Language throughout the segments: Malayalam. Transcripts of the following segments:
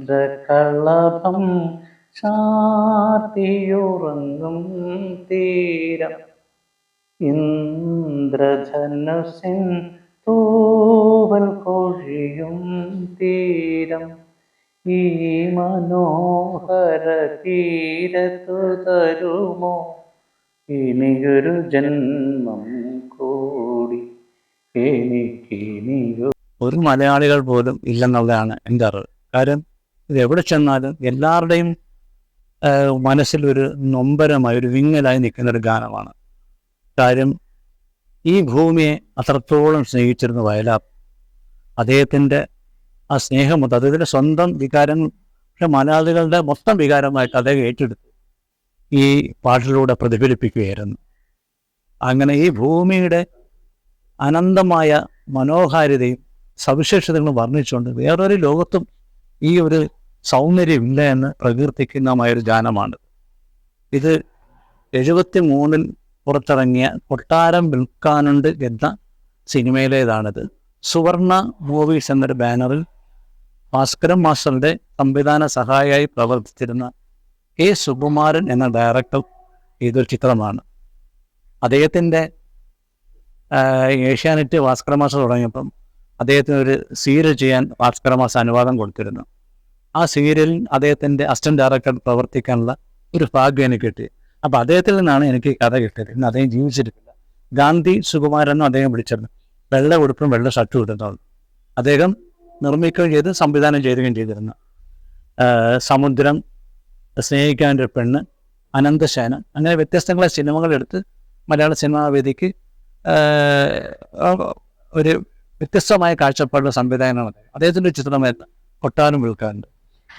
ചന്ദ്രകളഭം ചാർത്തിയുറങ്ങും തീരം, ഇന്ദ്രധനുസിൻ തൂവൽ കൊഴിയും തീരം, ഈ മനോഹര തീരത്തു തരുമോ ഇനിയൊരു ജന്മം കൂടി എനിക്കിനിയൊരു. ഒരു മലയാളികൾ പോലും ഇല്ലെന്നുള്ളതാണ് എൻ്റെ അറിവ്. കാര്യം ഇത് എവിടെ ചെന്നാലും എല്ലാവരുടെയും മനസ്സിലൊരു നൊമ്പരമായി, ഒരു വിങ്ങലായി നിൽക്കുന്നൊരു ഗാനമാണ്. കാര്യം ഈ ഭൂമിയെ അത്രത്തോളം സ്നേഹിച്ചിരുന്ന വയലാർ, അദ്ദേഹത്തിൻ്റെ ആ സ്നേഹമൊത്തം അദ്ദേഹത്തിൻ്റെ സ്വന്തം വികാരം, പക്ഷെ മലയാളികളുടെ മൊത്തം വികാരമായിട്ട് അദ്ദേഹം ഏറ്റെടുത്ത് ഈ പാട്ടിലൂടെ പ്രതിഫലിപ്പിക്കുകയായിരുന്നു. അങ്ങനെ ഈ ഭൂമിയുടെ അനന്തമായ മനോഹാരിതയും സവിശേഷതകളും വർണ്ണിച്ചുകൊണ്ട് വേറൊരു ലോകത്തും ഈ ഒരു സൗന്ദര്യമില്ല എന്ന് പ്രകീർത്തിക്കുന്നമായൊരു ഗാനമാണ്. ഇത് 73 പുറത്തിറങ്ങിയ കൊട്ടാരം വിൽക്കാനുണ്ട് എന്ന സിനിമയിലേതാണിത്. സുവർണ മൂവീസ് എന്നൊരു ബാനറിൽ ഭാസ്കരൻ മാസ്റ്ററുടെ സംവിധാന സഹായിയായി പ്രവർത്തിച്ചിരുന്ന കെ സുകുമാരൻ എന്ന ഡയറക്ടർ ഇതൊരു ചിത്രമാണ്. അദ്ദേഹത്തിൻ്റെ ഏഷ്യാനെറ്റ് ഭാസ്കരൻ മാസ്റ്റർ തുടങ്ങിയപ്പം അദ്ദേഹത്തിന് ഒരു സീരിയൽ ചെയ്യാൻ ഭാസ്കരൻ മാസ്റ്റർ അനുവാദം കൊടുത്തിരുന്നു. ആ സീരിയലിൽ അദ്ദേഹത്തിൻ്റെ അസിസ്റ്റന്റ് ഡയറക്ടർ പ്രവർത്തിക്കാനുള്ള ഒരു ഭാഗ്യം എനിക്ക് കിട്ടി. അപ്പോൾ അദ്ദേഹത്തിൽ നിന്നാണ് എനിക്ക് കഥ കിട്ടിയത്. ഇന്ന് അദ്ദേഹം ജീവിച്ചിരിക്കില്ല. ഗാന്ധി സുകുമാരനും അദ്ദേഹം വിളിച്ചിരുന്നു. വെള്ള ഉടുപ്പും വെള്ള ഷർട്ടും ഇടുന്നതാണ്. അദ്ദേഹം നിർമ്മിക്കുകയും ചെയ്ത് സംവിധാനം ചെയ്യുകയും ചെയ്തിരുന്നു. സമുദ്രം, സ്നേഹിക്കാൻ്റെ പെണ്ണ്, അനന്തശയനം, അങ്ങനെ വ്യത്യസ്തങ്ങളെ സിനിമകളെടുത്ത് മലയാള സിനിമാ വേദിക്ക് ഒരു വ്യത്യസ്തമായ കാഴ്ചപ്പാടുള്ള സംവിധാനമാണ് അദ്ദേഹത്തിൻ്റെ ചിത്രമായിരുന്നു കൊട്ടാരം വിൽക്കാനുണ്ട്.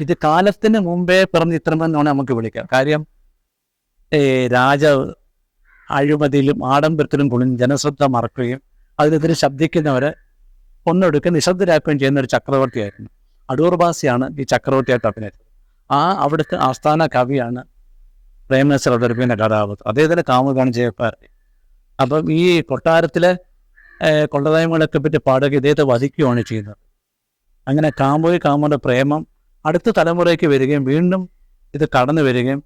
ഇത് കാലത്തിന് മുമ്പേ പിറന്ന ചിത്രമെന്നാണ് നമുക്ക് വിളിക്കാം. കാര്യം രാജാവ് അഴിമതിയിലും ആഡംബരത്തിലും കുളിഞ്ഞ് ജനശ്രദ്ധ മറക്കുകയും അതിനെതിരെ ശബ്ദിക്കുന്നവരെ കൊന്നൊടുക്കുക നിശബ്ദരാക്കുകയും ചെയ്യുന്ന ഒരു ചക്രവർത്തിയായിരുന്നു. അടൂർ ബാസിയാണ് ഈ ചക്രവർത്തിയായിട്ട് അഭിനയിച്ചത്. അവിടുത്തെ ആസ്ഥാന കവിയാണ് പ്രേംനസീർ അവതരിപ്പിക്കുന്ന കഥാപാത്രം. അദ്ദേഹത്തിൻ്റെ കാമുകാണ് ജയഭാരതി. അപ്പം ഈ കൊട്ടാരത്തിലെ കൊള്ളതായ്മകളൊക്കെ പറ്റി പാടുക ഇദ്ദേഹത്തെ വധിക്കുകയാണ് ചെയ്യുന്നത്. അങ്ങനെ കാമുവിൻ്റെ പ്രേമം അടുത്ത തലമുറയ്ക്ക് വരികയും വീണ്ടും ഇത് കടന്നു വരികയും,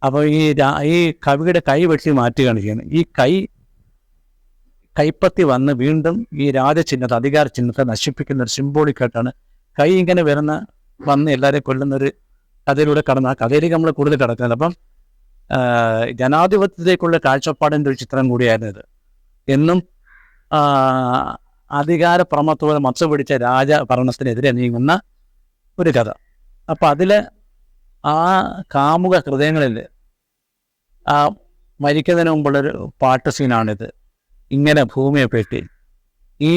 അപ്പോൾ ഈ കവിയുടെ കൈ വെട്ടി മാറ്റുകയാണ് ചെയ്യുന്നത്. ഈ കൈപ്പത്തി വന്ന് വീണ്ടും ഈ രാജചിഹ്നത്തെ, അധികാര ചിഹ്നത്തെ നശിപ്പിക്കുന്ന ഒരു സിംബോളിക്കായിട്ടാണ് കൈ ഇങ്ങനെ വന്ന് എല്ലാവരെയും കൊല്ലുന്നൊരു കഥയിലൂടെ കടന്ന് ആ കഥയിലേക്ക് നമ്മൾ കൂടുതൽ കിടക്കുന്നത്. അപ്പം ജനാധിപത്യത്തിലേക്കുള്ള കാഴ്ചപ്പാടിൻ്റെ ഒരു ചിത്രം കൂടിയായിരുന്നു ഇത്. എന്നും അധികാര പ്രമത്തോടെ മച്ച പിടിച്ച രാജഭരണത്തിനെതിരെ നീങ്ങുന്ന ഒരു കഥ. അപ്പം അതിൽ ആ കാമുക ഹൃദയങ്ങളിൽ ആ മരിക്കുന്നതിന് മുമ്പുള്ളൊരു പാട്ട് സീനാണിത്. ഇങ്ങനെ ഭൂമിയെ പറ്റി ഈ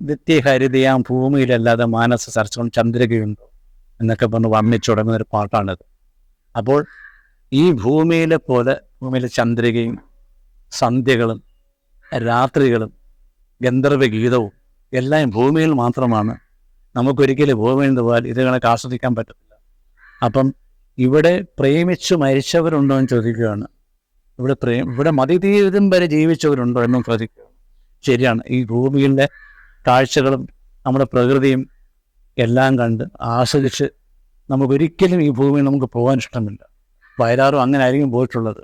നിത്യഹരിതയാം ഭൂമിയിലല്ലാതെ മാനസ സരസ്വം ചന്ദ്രികയുണ്ടോ എന്നൊക്കെ പറഞ്ഞ് വർണ്ണിച്ചു തുടങ്ങുന്നൊരു പാട്ടാണിത്. അപ്പോൾ ഈ ഭൂമിയിലെ പോലെ ഭൂമിയിലെ ചന്ദ്രികയും സന്ധ്യകളും രാത്രികളും ഗന്ധർവ ഗീതവും എല്ലാം ഭൂമിയിൽ മാത്രമാണ്. നമുക്കൊരിക്കലും ഭൂമിയിൽ നിന്ന് പോയാൽ ഇത് കണക്ക് ആസ്വദിക്കാൻ പറ്റത്തില്ല. അപ്പം ഇവിടെ പ്രേമിച്ചു മരിച്ചവരുണ്ടോ എന്ന് ചോദിക്കുകയാണ്. ഇവിടെ മതിതീരം വരെ ജീവിച്ചവരുണ്ടോ എന്നും ചോദിക്കുകയാണ്. ശരിയാണ്, ഈ ഭൂമിയിലെ കാഴ്ചകളും നമ്മുടെ പ്രകൃതിയും എല്ലാം കണ്ട് ആസ്വദിച്ച് നമുക്കൊരിക്കലും ഈ ഭൂമിയിൽ നമുക്ക് പോകാൻ ഇഷ്ടമില്ല. വയലാറും അങ്ങനെ ആയിരിക്കും പോയിട്ടുള്ളത്.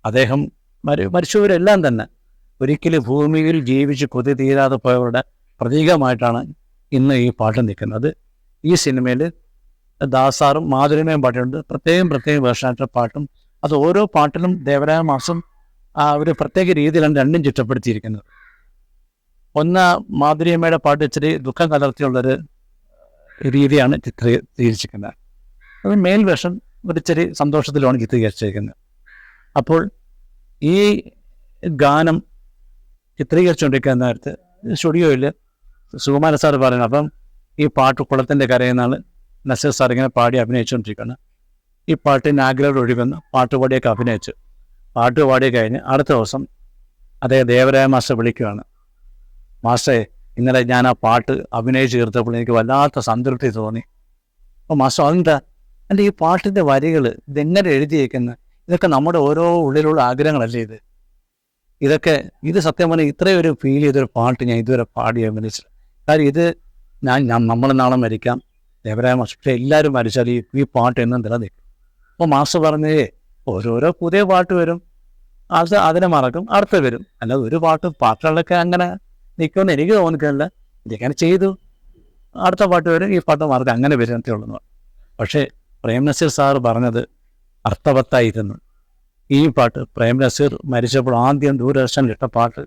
അദ്ദേഹം മരിച്ചവരെല്ലാം തന്നെ ഒരിക്കലും ഭൂമിയിൽ ജീവിച്ച് കൊതി തീരാതെ പോയവരുടെ പ്രതീകമായിട്ടാണ് ഇന്ന് ഈ പാട്ട് നിൽക്കുന്നത്. ഈ സിനിമയിൽ ദാസാറും മാധുരിമയും പാട്ടുണ്ട്. പ്രത്യേകം വേർഷനായിട്ടുള്ള പാട്ടും. അത് ഓരോ പാട്ടിലും ദേവരായ മാസം ഒരു പ്രത്യേക രീതിയിലാണ് രണ്ടും ചിട്ടപ്പെടുത്തിയിരിക്കുന്നത്. ഒന്ന് മാധുരിയമ്മയുടെ പാട്ട് ഇച്ചിരി ദുഃഖം കലർത്തിയുള്ളൊരു രീതിയാണ് ചിത്രീകരിച്ചിരിക്കുന്നത്. അത് മെയിൻ വേർഷൻ ഒരിച്ചിരി സന്തോഷത്തിലാണ് ചിത്രീകരിച്ചിരിക്കുന്നത്. അപ്പോൾ ഈ ഗാനം ചിത്രീകരിച്ചുകൊണ്ടിരിക്കുന്ന നേരത്ത് സ്റ്റുഡിയോയിൽ സുകുമാരൻ സാർ പറയുന്നത്, അപ്പം ഈ പാട്ട് കുളത്തിൻ്റെ കരയെന്നാണ് നസീർ സാർ ഇങ്ങനെ പാടി അഭിനയിച്ചുകൊണ്ടിരിക്കുകയാണ്. ഈ പാട്ടിന് ആഗ്രഹം ഒഴുകുന്നു. പാട്ടുപാടിയൊക്കെ അഭിനയിച്ചു. പാട്ട് പാടി കഴിഞ്ഞ് അടുത്ത ദിവസം അദ്ദേഹം ദേവരായ മാസ്റ്റർ വിളിക്കുകയാണ്. മാസ്റ്ററെ, ഇന്നലെ ഞാൻ ആ പാട്ട് അഭിനയിച്ച് തീർത്തപ്പോൾ എനിക്ക് വല്ലാത്ത സംതൃപ്തി തോന്നി. അപ്പോൾ മാസ്റ്റർ, അതെന്താ? എൻ്റെ ഈ പാട്ടിൻ്റെ വരികൾ ഇതെങ്ങനെ എഴുതിയേക്കുന്നത്? ഇതൊക്കെ നമ്മുടെ ഓരോ ഉള്ളിലുള്ള ആഗ്രഹങ്ങളല്ലേ ഇത് സത്യം പറഞ്ഞാൽ ഇത്രയും ഒരു ഫീൽ ചെയ്തൊരു പാട്ട് ഞാൻ ഇതുവരെ പാടി അഭിനയിച്ചില്ല. കാര്യം ഇത് നമ്മൾ നാളെ മരിക്കാം, ദേവരായ മാസ്റ്റർ എല്ലാവരും മരിച്ചാൽ ഈ പാട്ട് എന്നും നിലനിൽക്കും. അപ്പോൾ മാസ്റ്റർ പറഞ്ഞേ, ഓരോരോ പുതിയ പാട്ട് വരും, അതിനെ മറക്കും, അടുത്ത വരും. അല്ലാതെ ഒരു പാട്ടുകളൊക്കെ അങ്ങനെ നിൽക്കുമെന്ന് എനിക്ക് തോന്നിക്കില്ല. ഇങ്ങനെ ചെയ്തു, അടുത്ത പാട്ട് വരും, ഈ പാട്ട് മറക്കും, അങ്ങനെ വരുന്നതേ ഉള്ളൂ. പക്ഷേ പ്രേം നസീർ സാറ് പറഞ്ഞത് അർത്ഥവത്തായിരുന്നു. ഈ പാട്ട് പ്രേം നസീർ മരിച്ചപ്പോൾ ആദ്യം ദൂരദർശനിൽ ഇട്ട പാട്ട്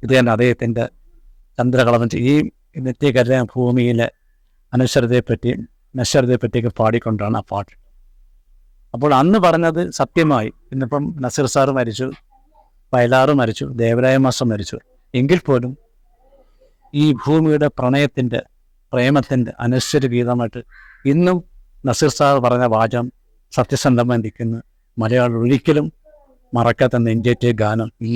ഇത് തന്നെ. അദ്ദേഹത്തിൻ്റെ ചന്ദ്രകളവൻ ഈ നിത്യകര ഭൂമിയിലെ അനശ്വരതയെപ്പറ്റിയും നശ്വരതയെപ്പറ്റിയൊക്കെ പാടിക്കൊണ്ടാണ് ആ പാട്ട്. അപ്പോൾ അന്ന് പറഞ്ഞത് സത്യമായി. ഇന്നിപ്പം നസീർ സാറ് മരിച്ചു, വയലാറ് മരിച്ചു, ദേവരായ മാസ്റ്റർ മരിച്ചു, എങ്കിൽ പോലും ഈ ഭൂമിയുടെ പ്രേമത്തിൻ്റെ അനശ്വര ഗീതമായിട്ട് ഇന്നും നസീർ സാർ പറഞ്ഞ വാചകം സത്യസന്ധമായി നിൽക്കുന്നു. മലയാളം ഒരിക്കലും മറക്കാത്ത നെഞ്ചേറ്റിയ ഗാനം ഈ